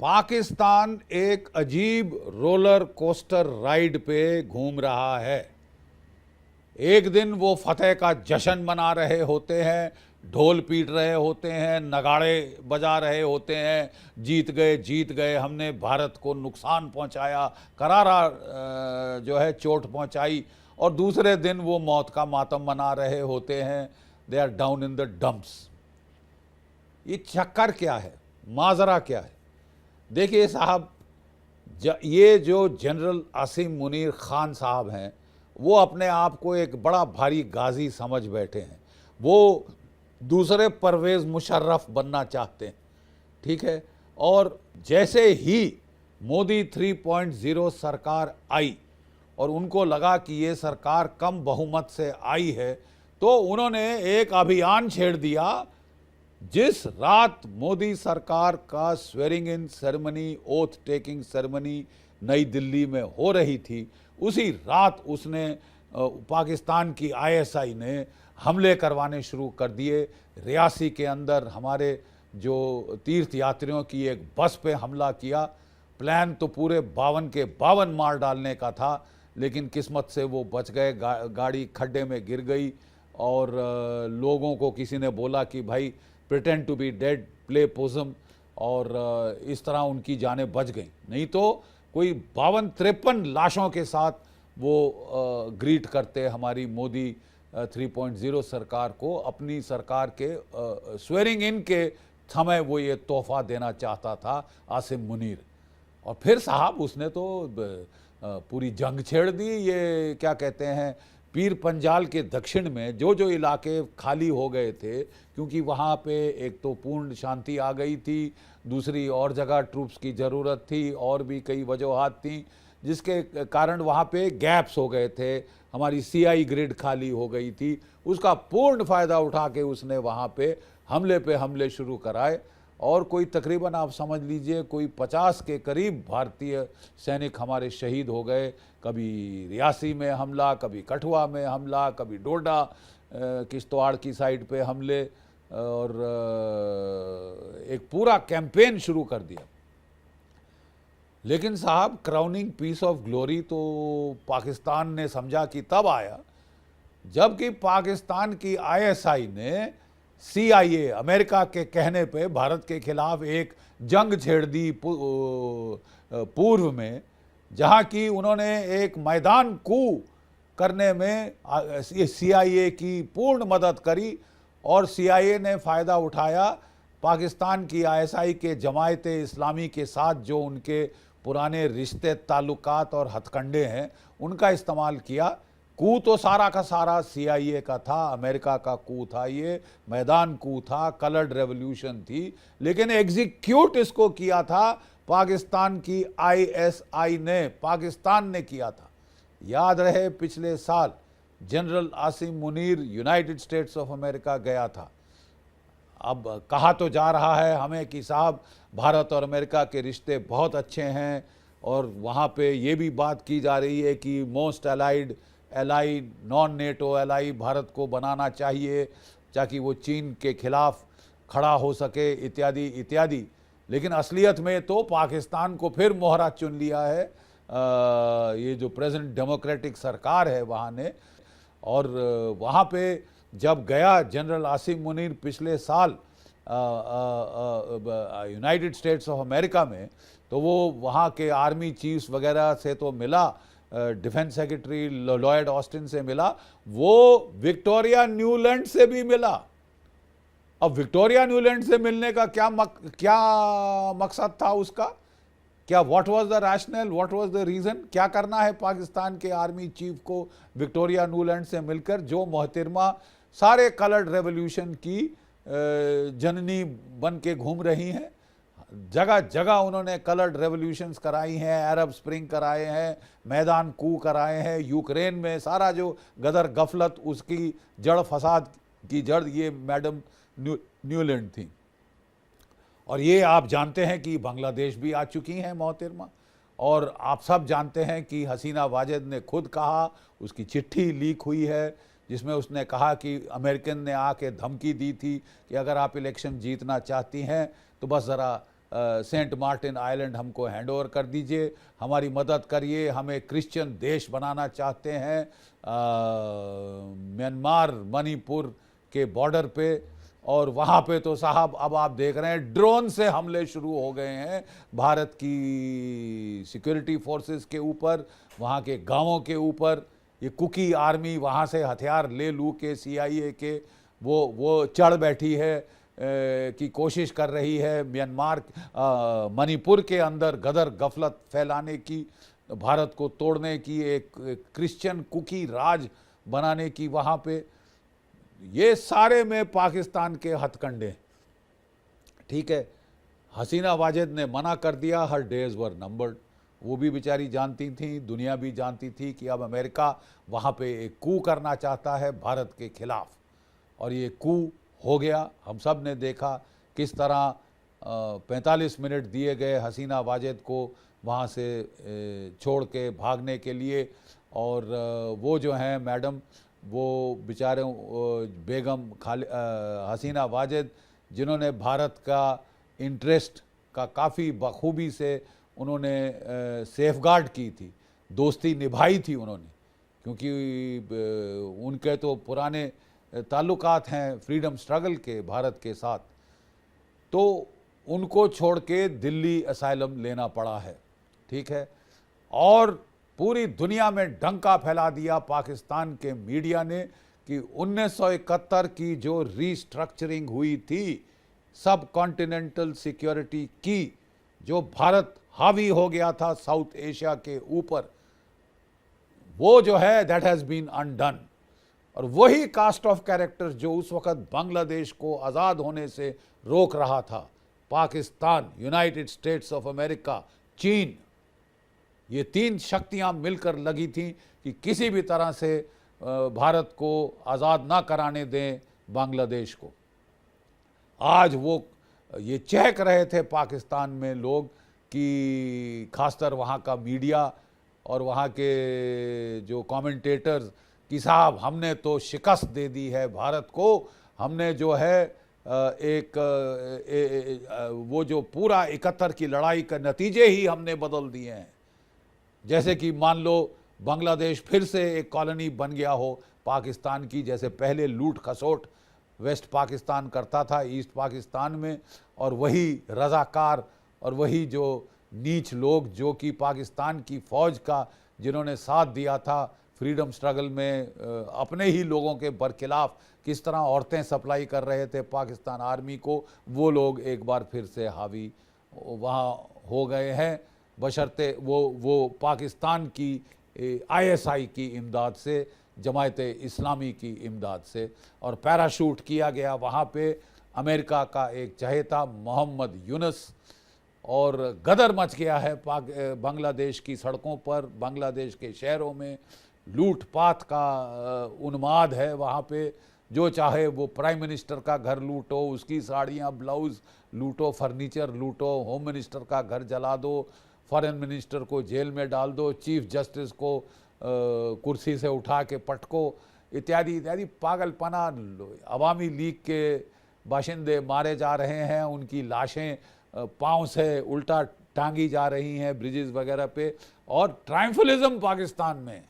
पाकिस्तान एक अजीब roller coaster ride पे घूम रहा है। एक दिन वो फतेह का जश्न मना रहे होते हैं, ढोल पीट रहे होते हैं, नगाड़े बजा रहे होते हैं, जीत गए, हमने भारत को नुकसान पहुंचाया, करारा जो है चोट पहुंचाई। और दूसरे दिन वो मौत का मातम मना रहे होते हैं, they are down in the dumps. ये चक्कर क्या है, माजरा क्या है? देखिए साहब, ये जो जनरल आसिम मुनीर खान साहब हैं, वो अपने आप को एक बड़ा भारी गाजी समझ बैठे हैं। वो दूसरे परवेज़ मुशर्रफ बनना चाहते हैं, ठीक है। और जैसे ही मोदी 3.0 सरकार आई और उनको लगा कि ये सरकार कम बहुमत से आई है, तो उन्होंने एक अभियान छेड़ दिया। जिस रात मोदी सरकार का swearing in ceremony, oath taking ceremony नई दिल्ली में हो रही थी, उसी रात उसने पाकिस्तान की आईएसआई ने हमले करवाने शुरू कर दिए। रियासी के अंदर हमारे जो तीर्थ यात्रियों की एक बस पे हमला किया। प्लान तो पूरे 52 के 52 मार डालने का था, लेकिन किस्मत से वो बच गए। गाड़ी खड्डे में गिर गई और लोगों को किसी ने बोला कि भाई pretend to be dead, play possum, और इस तरह उनकी जानें बच गई। नहीं तो कोई 52-53 लाशों के साथ वो ग्रीट करते हमारी मोदी 3.0 सरकार को। अपनी सरकार के स्वेरिंग इन के समय वो ये तोहफा देना चाहता था आसिम मुनीर। और फिर साहब उसने तो पूरी जंग छेड़ दी। ये क्या कहते हैं, पीर पंजाल के दक्षिण में जो जो इलाके खाली हो गए थे, क्योंकि वहाँ पे एक तो पूर्ण शांति आ गई थी, दूसरी और जगह ट्रूप्स की ज़रूरत थी, और भी कई वजूहात थी जिसके कारण वहाँ पे गैप्स हो गए थे। हमारी सीआई ग्रिड खाली हो गई थी, उसका पूर्ण फ़ायदा उठा के उसने वहाँ पे हमले शुरू कराए। और कोई तकरीबन आप समझ लीजिए कोई 50 के करीब भारतीय सैनिक हमारे शहीद हो गए। कभी रियासी में हमला, कभी कठुआ में हमला, कभी डोडा किश्तवाड़ की साइड पे हमले, और एक पूरा कैंपेन शुरू कर दिया। लेकिन साहब, क्राउनिंग पीस ऑफ ग्लोरी तो पाकिस्तान ने समझा कि तब आया जबकि पाकिस्तान की आईएसआई ने CIA अमेरिका के कहने पे भारत के खिलाफ एक जंग छेड़ दी पूर्व में, जहां की उन्होंने एक मैदान कू करने में CIA की पूर्ण मदद करी। और CIA ने फ़ायदा उठाया पाकिस्तान की ISI के जमायते इस्लामी के साथ जो उनके पुराने रिश्ते, ताल्लुकात और हथकंडे हैं, उनका इस्तेमाल किया। कू तो सारा का सारा CIA का था, अमेरिका का कू था, ये मैदान कू था, कलर्ड रेवोल्यूशन थी, लेकिन एग्जीक्यूट इसको किया था पाकिस्तान की ISI ने, पाकिस्तान ने किया था। याद रहे पिछले साल general Asim Munir United states of America गया था। अब कहा तो जा रहा है हमें कि साहब भारत और अमेरिका के रिश्ते बहुत अच्छे हैं, और वहाँ पे ये भी बात की जा रही है कि most allied ally, non NATO ally Bharat को बनाना चाहिए ताकि वो चीन के खिलाफ खड़ा हो सके, इत्यादि इत्यादि। लेकिन असलियत में तो पाकिस्तान को फिर मोहरा चुन लिया है ये जो प्रेजेंट डेमोक्रेटिक सरकार है वहाँ ने। और वहाँ पे जब गया जनरल आसिम मुनीर पिछले साल यूनाइटेड स्टेट्स ऑफ अमेरिका में, तो वो वहाँ के आर्मी चीफ्स वगैरह से तो मिला, डिफेंस सेक्रेटरी लॉयड ऑस्टिन से मिला, वो विक्टोरिया न्यूलैंड से भी मिला। अब विक्टोरिया न्यूलैंड से मिलने का क्या मकसद था उसका? क्या what was the rational, what was the reason? क्या करना है पाकिस्तान के आर्मी चीफ को विक्टोरिया न्यूलैंड से मिलकर, जो मोहतरमा सारे कलर्ड रेवोल्यूशन की जननी बन के घूम रही हैं? जगह जगह उन्होंने कलर्ड रेवोल्यूशंस कराई हैं, अरब स्प्रिंग कराए हैं, मैदान कू कराए हैं। यूक्रेन में सारा जो गदर गफलत, उसकी जड़, फसाद की जड़ ये मैडम न्यूलैंड थी। और ये आप जानते हैं कि बांग्लादेश भी आ चुकी हैं मोहतरमा। और आप सब जानते हैं कि हसीना वाजेद ने खुद कहा, उसकी चिट्ठी लीक हुई है जिसमें उसने कहा कि अमेरिकन ने आके धमकी दी थी कि अगर आप इलेक्शन जीतना चाहती हैं तो बस ज़रा सेंट मार्टिन आइलैंड हमको हैंड ओवर कर दीजिए, हमारी मदद करिए, हमें क्रिश्चियन देश बनाना चाहते हैं म्यांमार मणिपुर के बॉर्डर पे। और वहाँ पे तो साहब अब आप देख रहे हैं ड्रोन से हमले शुरू हो गए हैं भारत की सिक्योरिटी फोर्सेस के ऊपर, वहाँ के गांवों के ऊपर। ये कुकी आर्मी वहाँ से हथियार ले लू के CIA के वो चढ़ बैठी है की कोशिश कर रही है म्यांमार मणिपुर के अंदर गदर गफलत फैलाने की, भारत को तोड़ने की, एक क्रिश्चियन कुकी राज बनाने की वहाँ पे। ये सारे में पाकिस्तान के हथकंडे, ठीक है। हसीना वाजेद ने मना कर दिया, हर डेज वर नंबर्ड। वो भी बेचारी जानती थी, दुनिया भी जानती थी कि अब अमेरिका वहाँ पे एक कू करना चाहता है भारत के खिलाफ, और ये कू हो गया। हम सब ने देखा किस तरह 45 मिनट दिए गए हसीना वाजेद को वहाँ से छोड़ के भागने के लिए। और वो जो हैं मैडम, वो बेचारे बेगम हसीना वाजेद, जिन्होंने भारत का इंटरेस्ट का काफ़ी बखूबी से उन्होंने सेफगार्ड की थी, दोस्ती निभाई थी उन्होंने, क्योंकि उनके तो पुराने ताल्लुकात हैं फ्रीडम स्ट्रगल के भारत के साथ। तो उनको छोड़ के दिल्ली असाइलम लेना पड़ा है, ठीक है। और पूरी दुनिया में डंका फैला दिया पाकिस्तान के मीडिया ने कि 1971 की जो रीस्ट्रक्चरिंग हुई थी सब कॉन्टिनेंटल सिक्योरिटी की, जो भारत हावी हो गया था साउथ एशिया के ऊपर, वो जो है दैट हैज़ बीन अनडन। और वही कास्ट ऑफ कैरेक्टर्स जो उस वक्त बांग्लादेश को आज़ाद होने से रोक रहा था, Pakistan, United states of America, चीन, ये तीन शक्तियां मिलकर लगी थीं कि किसी भी तरह से भारत को आज़ाद ना कराने दें बांग्लादेश को। आज वो ये चहक रहे थे पाकिस्तान में लोग कि खासकर वहाँ का मीडिया और वहाँ के जो कमेंटेटर्स कि साहब हमने तो शिकस्त दे दी है भारत को, हमने जो है वो जो पूरा 71 की लड़ाई का नतीजे ही हमने बदल दिए हैं। जैसे कि मान लो बांग्लादेश फिर से एक कॉलोनी बन गया हो पाकिस्तान की, जैसे पहले लूट खसोट वेस्ट पाकिस्तान करता था ईस्ट पाकिस्तान में, और वही रज़ाकार और वही जो नीच लोग जो कि पाकिस्तान की फ़ौज का जिन्होंने साथ दिया था फ्रीडम स्ट्रगल में, अपने ही लोगों के बरखिलाफ़ किस तरह औरतें सप्लाई कर रहे थे पाकिस्तान आर्मी को, वो लोग एक बार फिर से हावी वहाँ हो गए हैं, बशर्ते वो पाकिस्तान की ISI की इमदाद से, जमायत इस्लामी की इमदाद से। और पैराशूट किया गया वहाँ पे अमेरिका का एक चहेता मोहम्मद यूनुस, और गदर मच गया है बांग्लादेश की सड़कों पर, बांग्लादेश के शहरों में लूटपाट का उन्माद है वहाँ पे। जो चाहे वो प्राइम मिनिस्टर का घर लूटो, उसकी साड़ियाँ ब्लाउज़ लूटो, फर्नीचर लूटो, होम मिनिस्टर का घर जला दो, फॉरेन मिनिस्टर को जेल में डाल दो, चीफ जस्टिस को कुर्सी से उठा के पटको, इत्यादि इत्यादि पागलपना। अवामी लीग के बाशिंदे मारे जा रहे हैं, उनकी लाशें पाँव से उल्टा टांगी जा रही हैं ब्रिजेस वगैरह पे। और ट्रायम्फलिज्म पाकिस्तान में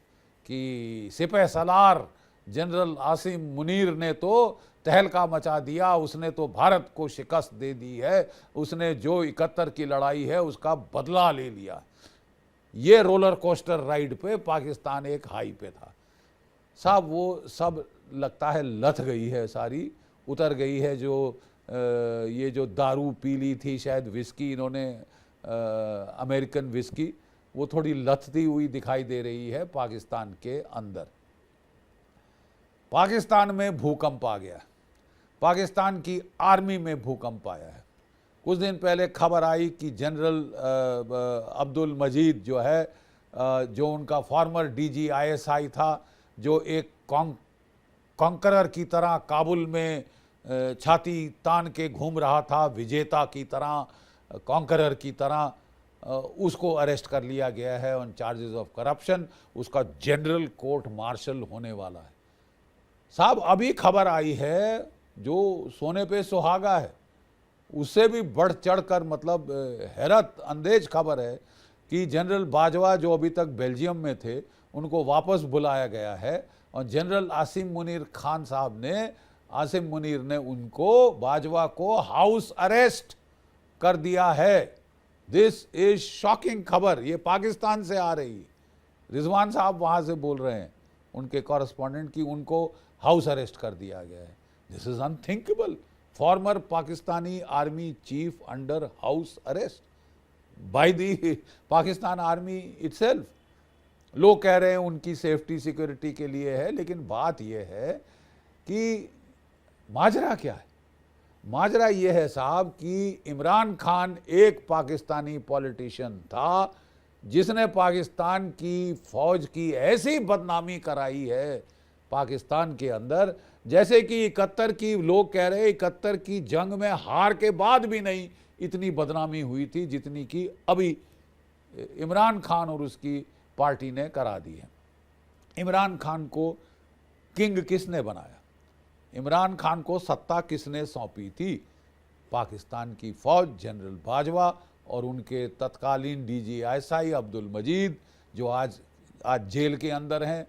कि सिपह सलार जनरल आसिम मुनीर ने तो तहलका मचा दिया, उसने तो भारत को शिकस्त दे दी है, उसने जो 71 की लड़ाई है उसका बदला ले लिया। ये रोलर कोस्टर राइड पे पाकिस्तान एक हाई पे था साहब, वो सब लगता है लथ गई है, सारी उतर गई है। जो ये जो दारू पी ली थी शायद विस्की इन्होंने, अमेरिकन विस्की, वो थोड़ी लथती हुई दिखाई दे रही है पाकिस्तान के अंदर। पाकिस्तान में भूकंप आ गया, पाकिस्तान की आर्मी में भूकंप आया है। कुछ दिन पहले खबर आई कि जनरल अब्दुल मजीद जो है, जो उनका फॉर्मर DG ISI था, जो एक कॉन्करर की तरह काबुल में छाती तान के घूम रहा था, विजेता की तरह, कॉन्करर की तरह, उसको अरेस्ट कर लिया गया है ऑन चार्जेस ऑफ करप्शन। उसका जनरल कोर्ट मार्शल होने वाला है साहब। अभी खबर आई है, जो सोने पे सुहागा है, उससे भी बढ़ चढ़कर मतलब हैरत अंदेज खबर है कि जनरल बाजवा जो अभी तक बेल्जियम में थे उनको वापस बुलाया गया है और जनरल आसिम मुनीर खान साहब ने आसिम मुनीर ने उनको बाजवा को हाउस अरेस्ट कर दिया है। दिस इज शॉकिंग खबर, ये पाकिस्तान से आ रही है। रिजवान साहब वहां से बोल रहे हैं, उनके कॉरेस्पॉन्डेंट, की उनको हाउस अरेस्ट कर दिया गया है। This is unthinkable. Farmer Pakistani army chief under house arrest by the Pakistan army itself. लोग कह रहे हैं उनकी सेफ्टी सिक्योरिटी के लिए है, लेकिन बात यह है कि माजरा क्या है? माजरा यह है साहब कि इमरान खान एक पाकिस्तानी पॉलिटिशियन था जिसने पाकिस्तान की फौज की ऐसी बदनामी कराई है पाकिस्तान के अंदर, जैसे कि 71 की लोग कह रहे हैं 71 की जंग में हार के बाद भी नहीं इतनी बदनामी हुई थी जितनी कि अभी इमरान खान और उसकी पार्टी ने करा दी है। इमरान खान को किंग किसने बनाया? इमरान खान को सत्ता किसने सौंपी थी? पाकिस्तान की फौज, जनरल बाजवा और उनके तत्कालीन DGI अब्दुल मजीद, जो आज जेल के अंदर हैं।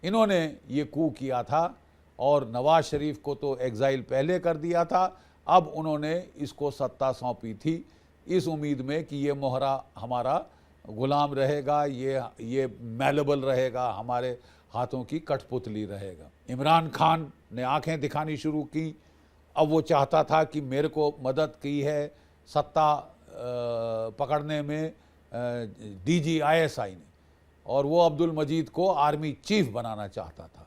इन्होंने ये कू किया था और नवाज शरीफ को तो एग्जाइल पहले कर दिया था, अब उन्होंने इसको सत्ता सौंपी थी इस उम्मीद में कि ये मोहरा हमारा गुलाम रहेगा, ये मैलेबल रहेगा, हमारे हाथों की कठपुतली रहेगा। इमरान खान ने आंखें दिखानी शुरू की। अब वो चाहता था कि मेरे को मदद की है सत्ता पकड़ने में DGI ने, और वो अब्दुल मजीद को आर्मी चीफ बनाना चाहता था।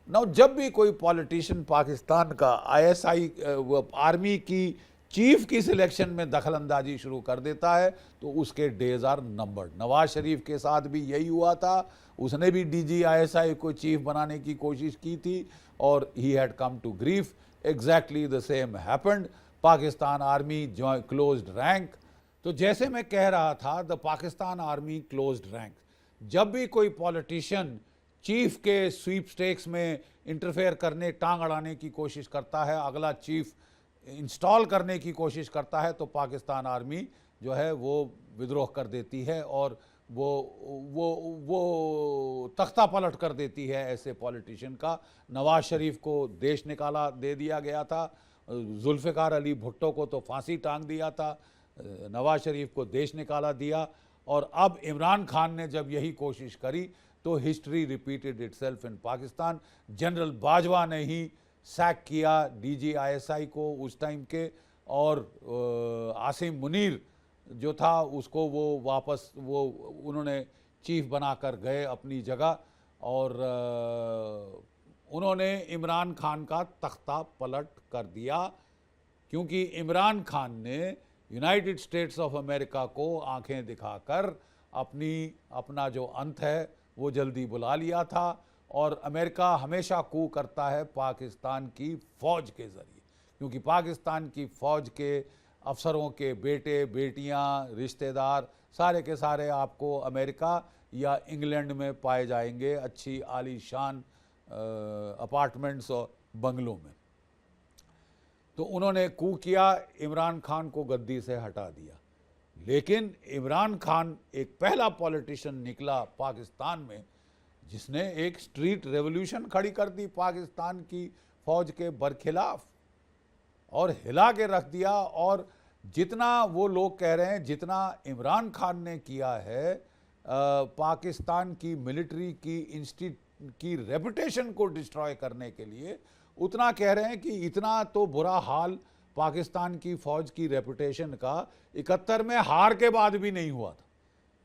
नौ जब भी कोई पॉलिटिशियन पाकिस्तान का ISI आर्मी की चीफ की सिलेक्शन में दखलंदाजी शुरू कर देता है तो उसके days are numbered. Nawaz Sharif के साथ भी यही हुआ था, उसने भी DGI को चीफ बनाने की कोशिश की थी और he had come to grief. Exactly the same happened. Pakistan army closed rank. तो जैसे मैं कह रहा था, the Pakistan army closed rank. जब भी कोई पॉलिटिशियन चीफ के स्वीप स्टेक्स में इंटरफेयर करने, टांग अड़ाने की कोशिश करता है, अगला चीफ इंस्टॉल करने की कोशिश करता है, तो पाकिस्तान आर्मी जो है वो विद्रोह कर देती है और वो तख्ता पलट कर देती है ऐसे पॉलिटिशियन का। नवाज शरीफ को देश निकाला दे दिया गया था, जुल्फ़िकार अली भुट्टो को तो फांसी टांग दिया था, नवाज शरीफ को देश निकाला दिया। और अब इमरान खान ने जब यही कोशिश करी तो हिस्ट्री रिपीटेड इटसेल्फ इन पाकिस्तान। जनरल बाजवा ने ही सैक किया DGI को उस टाइम के, और आसिम मुनीर जो था उसको वो वापस उन्होंने चीफ बनाकर गए अपनी जगह, और उन्होंने इमरान खान का तख्ता पलट कर दिया, क्योंकि इमरान खान ने यूनाइटेड स्टेट्स ऑफ अमेरिका को आंखें दिखाकर अपना जो अंत है वो जल्दी बुला लिया था। और अमेरिका हमेशा कू करता है पाकिस्तान की फ़ौज के ज़रिए, क्योंकि पाकिस्तान की फ़ौज के अफसरों के बेटे बेटियां, रिश्तेदार सारे के सारे आपको अमेरिका या इंग्लैंड में पाए जाएंगे, अच्छी आलीशान अपार्टमेंट्स और बंगलों में। तो उन्होंने कू किया, इमरान खान को गद्दी से हटा दिया। लेकिन इमरान खान एक पहला पॉलिटिशियन निकला पाकिस्तान में जिसने एक स्ट्रीट रेवोल्यूशन खड़ी कर दी पाकिस्तान की फौज के बरखिलाफ और हिला के रख दिया। और जितना वो लोग कह रहे हैं, जितना इमरान खान ने किया है पाकिस्तान की मिलिट्री की रेपुटेशन को डिस्ट्रॉय करने के लिए, उतना कह रहे हैं कि इतना तो बुरा हाल पाकिस्तान की फौज की रेपुटेशन का 71 में हार के बाद भी नहीं हुआ था।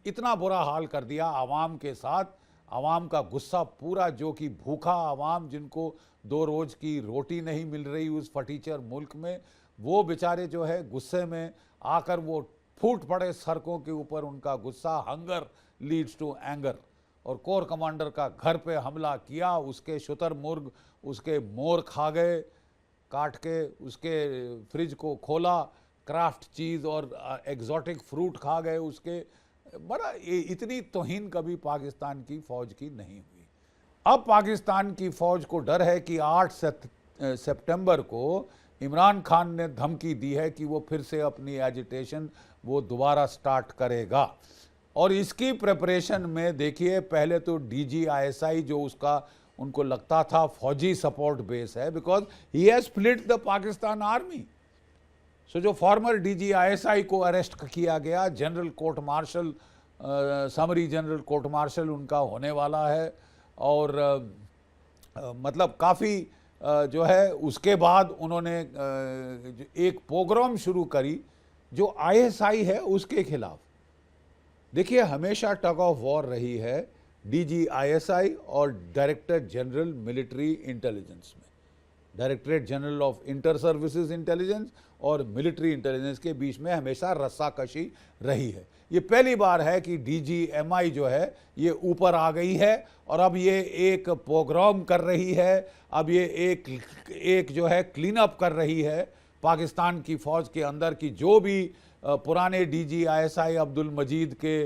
इतना बुरा हाल कर दिया आवाम के साथ। आवाम का गुस्सा पूरा, जो कि भूखा आवाम जिनको 2 रोज़ की रोटी नहीं मिल रही उस फटीचर मुल्क में, वो बेचारे जो है गुस्से में आकर वो फूट पड़े सड़कों के ऊपर। उनका गुस्सा, हंगर लीड्स टू एंगर। और कोर कमांडर का घर पे हमला किया, उसके शुतुरमुर्ग, उसके मोर खा गए काट के, उसके फ्रिज को खोला, क्राफ्ट चीज़ और एग्जॉटिक फ्रूट खा गए उसके। बड़ा इतनी तौहीन कभी पाकिस्तान की फ़ौज की नहीं हुई। अब पाकिस्तान की फ़ौज को डर है कि 8 सितंबर को इमरान खान ने धमकी दी है कि वो फिर से अपनी एजिटेशन वो दोबारा स्टार्ट करेगा। और इसकी प्रिपरेशन में देखिए, पहले तो DGISI जो उसका उनको लगता था फौजी सपोर्ट बेस है, because he has split the Pakistan army. So जो फॉर्मर DGISI को अरेस्ट किया गया, general court martial, summary general court martial उनका होने वाला है। और मतलब काफ़ी जो है उसके बाद उन्होंने एक प्रोग्राम शुरू करी जो ISI है उसके खिलाफ। देखिए, हमेशा टग ऑफ वॉर रही है DGISI और डायरेक्टर जनरल मिलिट्री इंटेलिजेंस में, directorate general of inter services intelligence और मिलिट्री इंटेलिजेंस के बीच में हमेशा रस्साकशी रही है। ये पहली बार है कि DGMI जो है ये ऊपर आ गई है और अब ये एक प्रोग्राम कर रही है, अब ये एक जो है क्लीन अप कर रही है पाकिस्तान की फ़ौज के अंदर की जो भी पुराने DGISI अब्दुल मजीद के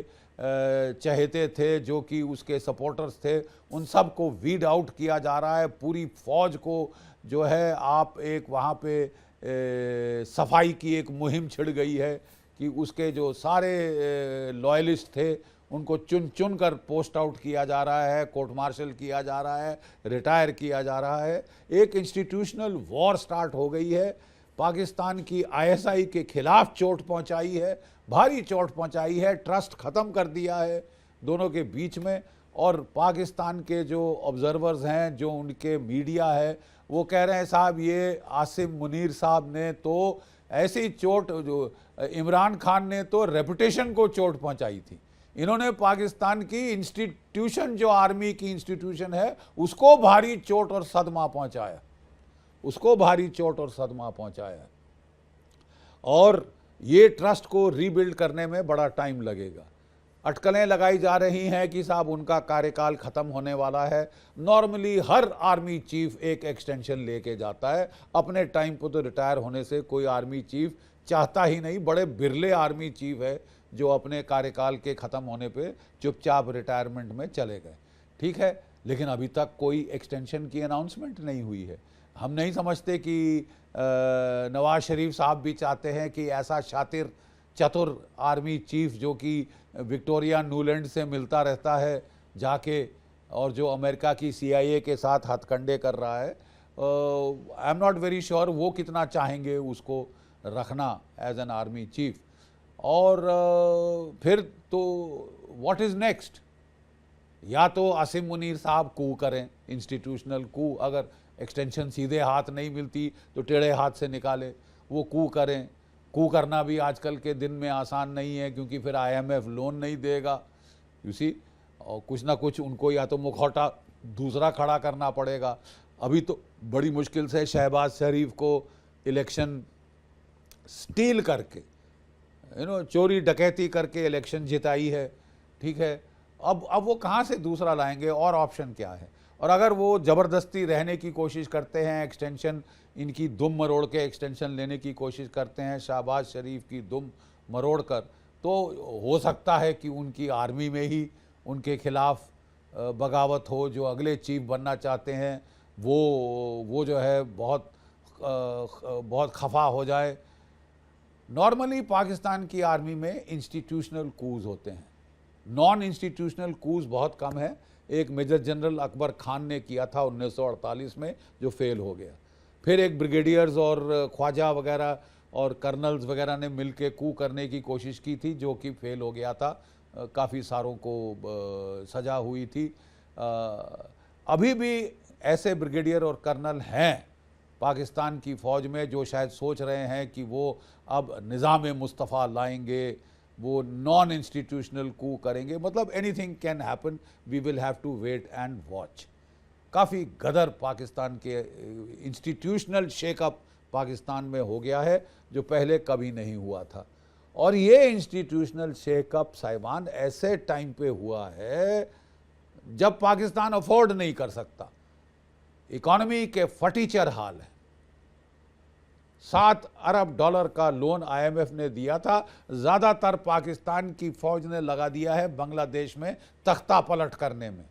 चहेते थे, जो कि उसके सपोर्टर्स थे, उन सब को वीड आउट किया जा रहा है। पूरी फ़ौज को जो है आप एक वहाँ पे सफाई की एक मुहिम छिड़ गई है कि उसके जो सारे लॉयलिस्ट थे उनको चुन चुन कर पोस्ट आउट किया जा रहा है, कोर्ट मार्शल किया जा रहा है, रिटायर किया जा रहा है। एक इंस्टीट्यूशनल वॉर स्टार्ट हो गई है। पाकिस्तान की ISI के खिलाफ चोट पहुंचाई है, भारी चोट पहुंचाई है, ट्रस्ट ख़त्म कर दिया है दोनों के बीच में। और पाकिस्तान के जो ऑब्जर्वर्स हैं, जो उनके मीडिया है, वो कह रहे हैं साहब ये आसिम मुनीर साहब ने तो ऐसी चोट, जो इमरान खान ने तो रेपुटेशन को चोट पहुंचाई थी, इन्होंने पाकिस्तान की इंस्टीट्यूशन, जो आर्मी की इंस्टीट्यूशन है, उसको भारी चोट और सदमा पहुंचाया, उसको भारी चोट और सदमा पहुंचाया। और ये ट्रस्ट को रीबिल्ड करने में बड़ा टाइम लगेगा। अटकलें लगाई जा रही हैं कि साहब उनका कार्यकाल ख़त्म होने वाला है। नॉर्मली हर आर्मी चीफ एक एक्सटेंशन लेके जाता है, अपने टाइम पर तो रिटायर होने से कोई आर्मी चीफ चाहता ही नहीं। बड़े बिरले आर्मी चीफ है जो अपने कार्यकाल के ख़त्म होने पे चुपचाप रिटायरमेंट में चले गए, ठीक है। लेकिन अभी तक कोई एक्सटेंशन की अनाउंसमेंट नहीं हुई है। हम नहीं समझते कि नवाज शरीफ साहब भी चाहते हैं कि ऐसा शातिर चतुर आर्मी चीफ जो कि विक्टोरिया न्यूलैंड से मिलता रहता है जाके, और जो अमेरिका की CIA के साथ हथकंडे कर रहा है, I am not very sure वो कितना चाहेंगे उसको रखना एज एन आर्मी चीफ। और फिर तो व्हाट इज़ नेक्स्ट? या तो आसिम मुनीर साहब कू करें, इंस्टीट्यूशनल कू, अगर एक्सटेंशन सीधे हाथ नहीं मिलती तो टेढ़े हाथ से निकाले, वो कू करें। कू करना भी आजकल के दिन में आसान नहीं है, क्योंकि फिर IMF लोन नहीं देगा, यू सी, और कुछ ना कुछ उनको या तो मुखौटा दूसरा खड़ा करना पड़ेगा। अभी तो बड़ी मुश्किल से शहबाज शरीफ को इलेक्शन स्टील करके, चोरी डकैती करके इलेक्शन जिताई है, ठीक है। अब वो कहाँ से दूसरा लाएंगे, और ऑप्शन क्या है? और अगर वो ज़बरदस्ती रहने की कोशिश करते हैं, एक्सटेंशन इनकी दुम मरोड़ के एक्सटेंशन लेने की कोशिश करते हैं, शहबाज शरीफ की दुम मरोड़ कर, तो हो सकता है कि उनकी आर्मी में ही उनके खिलाफ बगावत हो। जो अगले चीफ बनना चाहते हैं वो जो है बहुत खफा हो जाए। नॉर्मली पाकिस्तान की आर्मी में इंस्टीट्यूशनल कूज होते हैं, नॉन इंस्टीट्यूशनल कूज बहुत कम है। एक मेजर जनरल अकबर खान ने किया था 1948 में, जो फेल हो गया। फिर एक ब्रिगेडियर्स और ख्वाजा वगैरह और कर्नल्स वगैरह ने मिलके कू करने की कोशिश की थी, जो कि फेल हो गया था। काफ़ी सारों को सजा हुई थी। अभी भी ऐसे ब्रिगेडियर और कर्नल हैं पाकिस्तान की फ़ौज में जो शायद सोच रहे हैं कि वो अब निज़ाम मुस्तफ़ा लाएंगे, वो नॉन इंस्टीट्यूशनल कू करेंगे। मतलब anything can happen, we will have to wait and watch. काफ़ी गदर पाकिस्तान के इंस्टीट्यूशनल शेकअप पाकिस्तान में हो गया है, जो पहले कभी नहीं हुआ था। और ये इंस्टीट्यूशनल शेकअप साहिबान ऐसे टाइम पे हुआ है जब पाकिस्तान अफोर्ड नहीं कर सकता, इकॉनमी के फटीचर हाल है। $7 अरब का लोन IMF ने दिया था, ज़्यादातर पाकिस्तान की फ़ौज ने लगा दिया है बांग्लादेश में तख्ता पलट करने में।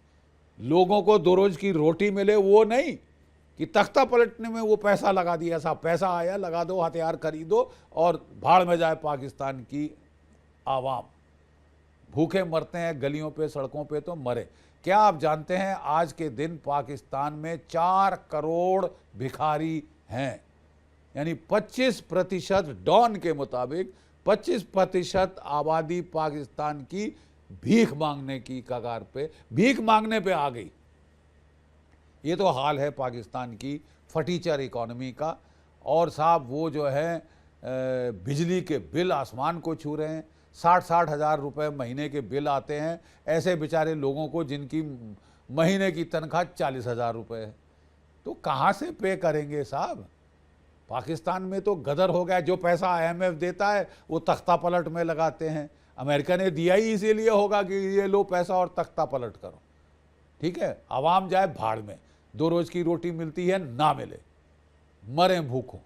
लोगों को 2 रोज़ की रोटी मिले वो नहीं, कि तख्ता पलटने में वो पैसा लगा दिया, साहब पैसा आया, लगा दो, हथियार खरीदो और भाड़ में जाए पाकिस्तान की आवाम। भूखे मरते हैं गलियों पे, सड़कों पे, तो मरे। क्या आप जानते हैं आज के दिन पाकिस्तान में 4 करोड़ भिखारी हैं, यानी 25% डॉन के मुताबिक 25% आबादी पाकिस्तान की भीख मांगने की कगार पे, भीख मांगने पे आ गई। ये तो हाल है पाकिस्तान की फटीचर इकोनॉमी का। और साहब वो जो है बिजली के बिल आसमान को छू रहे हैं, 60-60 हज़ार रुपये महीने के बिल आते हैं ऐसे बेचारे लोगों को जिनकी महीने की तनख्वाह 40,000 रुपये है। तो कहाँ से पे करेंगे साहब? पाकिस्तान में तो गदर हो गया, जो पैसा IMF देता है वो तख्ता पलट में लगाते हैं। अमेरिका ने दिया ही इसीलिए होगा कि ये लो पैसा और तख्ता पलट करो, ठीक है। आवाम जाए भाड़ में, 2 रोज़ की रोटी मिलती है ना मिले, मरे भूखों,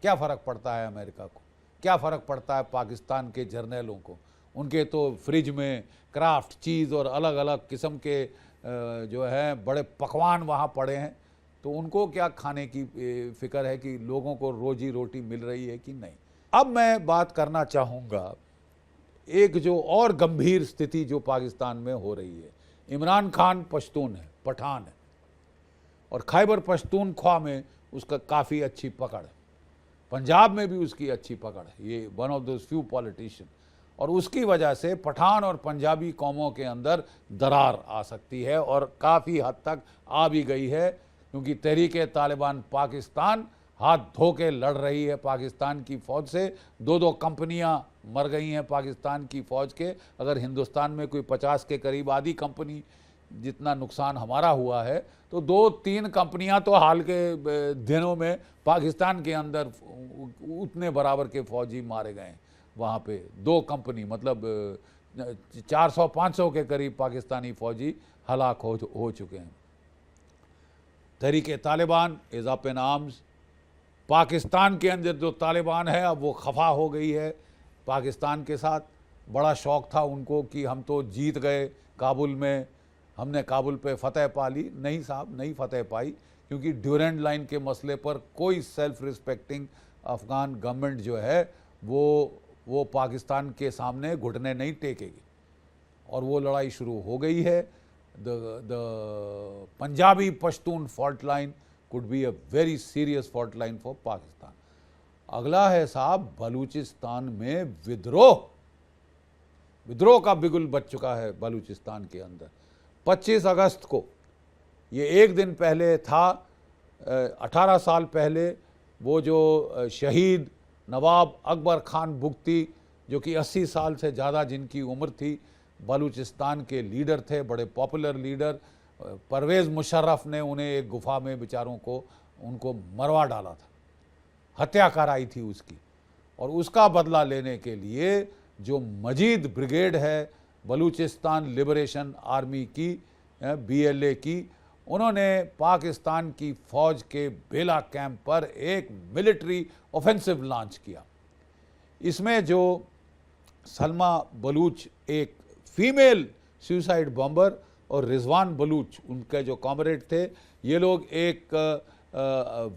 क्या फ़र्क पड़ता है अमेरिका को? क्या फ़र्क पड़ता है पाकिस्तान के जर्नैलों को? उनके तो फ्रिज में क्राफ्ट चीज़ और अलग अलग किस्म के जो है बड़े पकवान वहाँ पड़े हैं, तो उनको क्या खाने की फ़िक्र है कि लोगों को रोजी रोटी मिल रही है कि नहीं। अब मैं बात करना चाहूँगा एक जो और गंभीर स्थिति जो पाकिस्तान में हो रही है। इमरान खान पश्तून है, पठान है, और खैबर पश्तूनख्वा में उसका काफ़ी अच्छी पकड़ है, पंजाब में भी उसकी अच्छी पकड़ है। ये one of those few politician, और उसकी वजह से पठान और पंजाबी कौमों के अंदर दरार आ सकती है, और काफ़ी हद तक आ भी गई है, क्योंकि तहरीक-ए-तालिबान पाकिस्तान हाथ धो के लड़ रही है पाकिस्तान की फ़ौज से। 2-2 कंपनियां मर गई हैं पाकिस्तान की फ़ौज के। अगर हिंदुस्तान में कोई 50 के करीब आधी कंपनी जितना नुकसान हमारा हुआ है, तो 2-3 कंपनियां तो हाल के दिनों में पाकिस्तान के अंदर उतने बराबर के फ़ौजी मारे गए हैं। वहाँ पे 2 कंपनी, मतलब 400-500 के करीब पाकिस्तानी फ़ौजी हलाक हो चुके हैं। Tehrik-e-Taliban is up in arms. Pakistan के अंदर जो तालिबान है अब वो खफा हो गई है पाकिस्तान के साथ। बड़ा शौक़ था उनको कि हम तो जीत गए काबुल में, हमने काबुल पे फतह पा ली। नहीं साहब, नहीं फतह पाई, क्योंकि ड्यूरेंट लाइन के मसले पर कोई सेल्फ रिस्पेक्टिंग अफ़गान गवर्नमेंट जो है वो पाकिस्तान के सामने घुटने नहीं टेकेगी, और वो लड़ाई शुरू हो गई है। The Punjabi Pashtun fault line could be a very serious fault line for Pakistan. अगला है साहब बलूचिस्तान में विद्रोह का बिगुल बच चुका है बलूचिस्तान के अंदर। 25 अगस्त को, ये एक दिन पहले था, 18 साल पहले, वो जो शहीद नवाब अकबर खान बुगती, जो कि 80 साल से ज़्यादा जिनकी उम्र थी, बलूचिस्तान के लीडर थे, बड़े पॉपुलर लीडर। परवेज़ मुशर्रफ ने उन्हें एक गुफा में बेचारों को उनको मरवा डाला था, हत्या कराई थी उसकी। और उसका बदला लेने के लिए जो मजीद ब्रिगेड है बलूचिस्तान लिबरेशन आर्मी की, BLA की, उन्होंने पाकिस्तान की फ़ौज के बेला कैंप पर एक मिलिट्री ऑफेंसिव लॉन्च किया। इसमें जो सलमा बलूच, एक फीमेल सुसाइड बॉम्बर, और रिजवान बलूच उनके जो कॉमरेड थे, ये लोग एक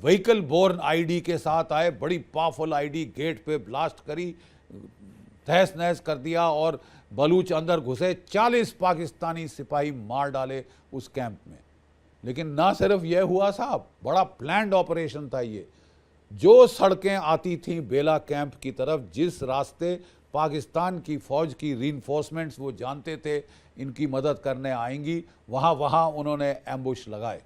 व्हीकल बोर्न ID के साथ आए। बड़ी पावरफुल ID, गेट पे ब्लास्ट करी, तहस नहस कर दिया, और बलूच अंदर घुसे। 40 पाकिस्तानी सिपाही मार डाले उस कैंप में। लेकिन ना सिर्फ यह हुआ साहब, बड़ा प्लान्ड ऑपरेशन था ये। जो सड़कें आती थीं बेला कैंप की तरफ, जिस रास्ते पाकिस्तान की फ़ौज की रीइंफोर्समेंट्स वो जानते थे इनकी मदद करने आएंगी, वहाँ उन्होंने एम्बुश लगाए,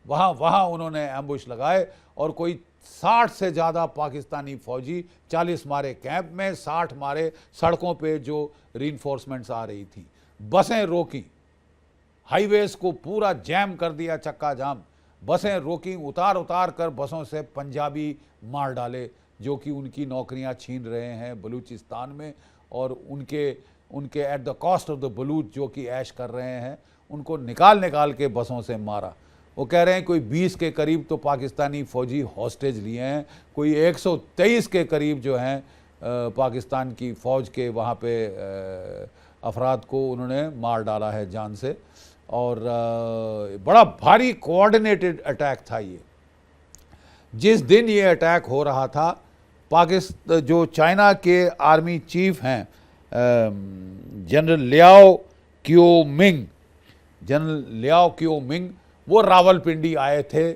वहाँ उन्होंने एम्बुश लगाए। और कोई 60 से ज़्यादा पाकिस्तानी फ़ौजी, 40 मारे कैंप में, 60 मारे सड़कों पे जो रीइंफोर्समेंट्स आ रही थी। बसें रोकी, हाईवेज़ को पूरा जैम कर दिया, चक्का जाम। बसें रोकी, उतार कर बसों से पंजाबी मार डाले, जो कि उनकी नौकरियां छीन रहे हैं बलूचिस्तान में, और उनके at the cost of the Baloch जो कि ऐश कर रहे हैं, उनको निकाल के बसों से मारा। वो कह रहे हैं कोई 20 के करीब तो पाकिस्तानी फ़ौजी हॉस्टेज लिए हैं, कोई 123 के करीब जो हैं पाकिस्तान की फ़ौज के वहाँ पे अफराद को उन्होंने मार डाला है जान से। और बड़ा भारी कोऑर्डिनेटेड अटैक था ये। जिस दिन ये अटैक हो रहा था, पाकिस्तान जो चाइना के आर्मी चीफ हैं जनरल लियाओ क्योमिंग, वो रावलपिंडी आए थे।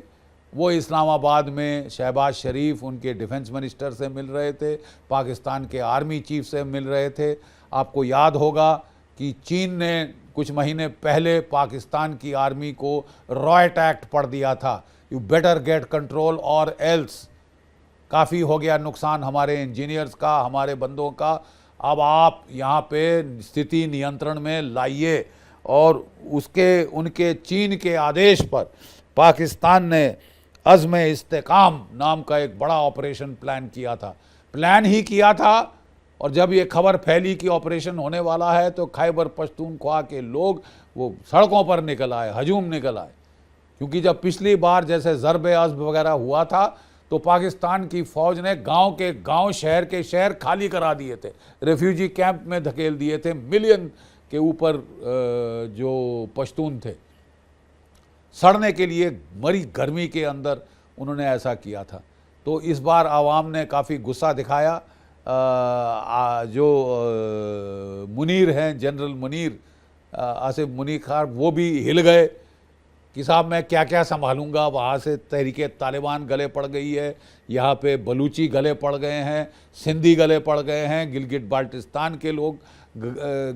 वो इस्लामाबाद में शहबाज शरीफ उनके डिफेंस मिनिस्टर से मिल रहे थे, पाकिस्तान के आर्मी चीफ से मिल रहे थे। आपको याद होगा कि चीन ने कुछ महीने पहले पाकिस्तान की आर्मी को रॉयट एक्ट पढ़ दिया था, यू बेटर गेट कंट्रोल और एल्स। काफ़ी हो गया नुकसान हमारे इंजीनियर्स का, हमारे बंदों का, अब आप यहाँ पे स्थिति नियंत्रण में लाइए। और उनके चीन के आदेश पर पाकिस्तान ने अज़्म इस्तेकाम नाम का एक बड़ा ऑपरेशन प्लान ही किया था। और जब ये खबर फैली कि ऑपरेशन होने वाला है तो खैबर पख्तूनख्वा के लोग वो सड़कों पर निकल आए, हजूम निकल आए। क्योंकि जब पिछली बार जैसे ज़रब अज़्ब वगैरह हुआ था तो पाकिस्तान की फ़ौज ने गांव के गांव, शहर के शहर खाली करा दिए थे, रेफ्यूजी कैंप में धकेल दिए थे। मिलियन के ऊपर जो पश्तून थे सड़ने के लिए, मरी गर्मी के अंदर उन्होंने ऐसा किया था। तो इस बार आवाम ने काफ़ी गुस्सा दिखाया। जो मुनीर हैं, जनरल मुनीर, आसिफ मुनीर खान, वो भी हिल गए कि साहब मैं क्या क्या संभालूंगा। वहाँ से तहरीके तालिबान गले पड़ गई है, यहाँ पे बलूची गले पड़ गए हैं, सिंधी गले पड़ गए हैं, गिलगिट बाल्टिस्तान के लोग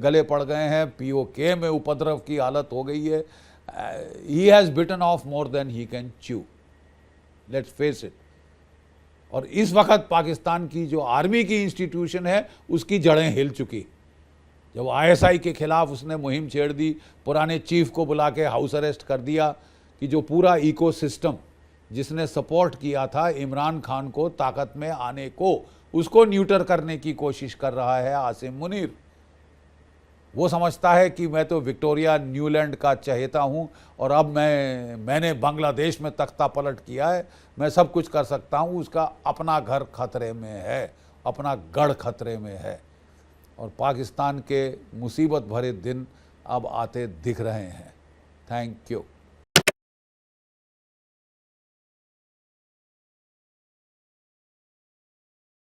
गले पड़ गए हैं, POK में उपद्रव की हालत हो गई है। He has bitten off more than he can chew, let's face it. और इस वक्त पाकिस्तान की जो आर्मी की इंस्टीट्यूशन है उसकी जड़ें हिल चुकी। जब ISI के खिलाफ उसने मुहिम छेड़ दी, पुराने चीफ को बुला के हाउस अरेस्ट कर दिया कि जो पूरा इकोसिस्टम जिसने सपोर्ट किया था इमरान खान को ताकत में आने को, उसको न्यूटर करने की कोशिश कर रहा है आसिम मुनीर। वो समझता है कि मैं तो विक्टोरिया न्यूलैंड का चहेता हूँ और अब मैंने बांग्लादेश में तख्ता पलट किया है, मैं सब कुछ कर सकता हूँ। उसका अपना घर खतरे में है, अपना गढ़ खतरे में है। और पाकिस्तान के मुसीबत भरे दिन अब आते दिख रहे हैं। Thank you.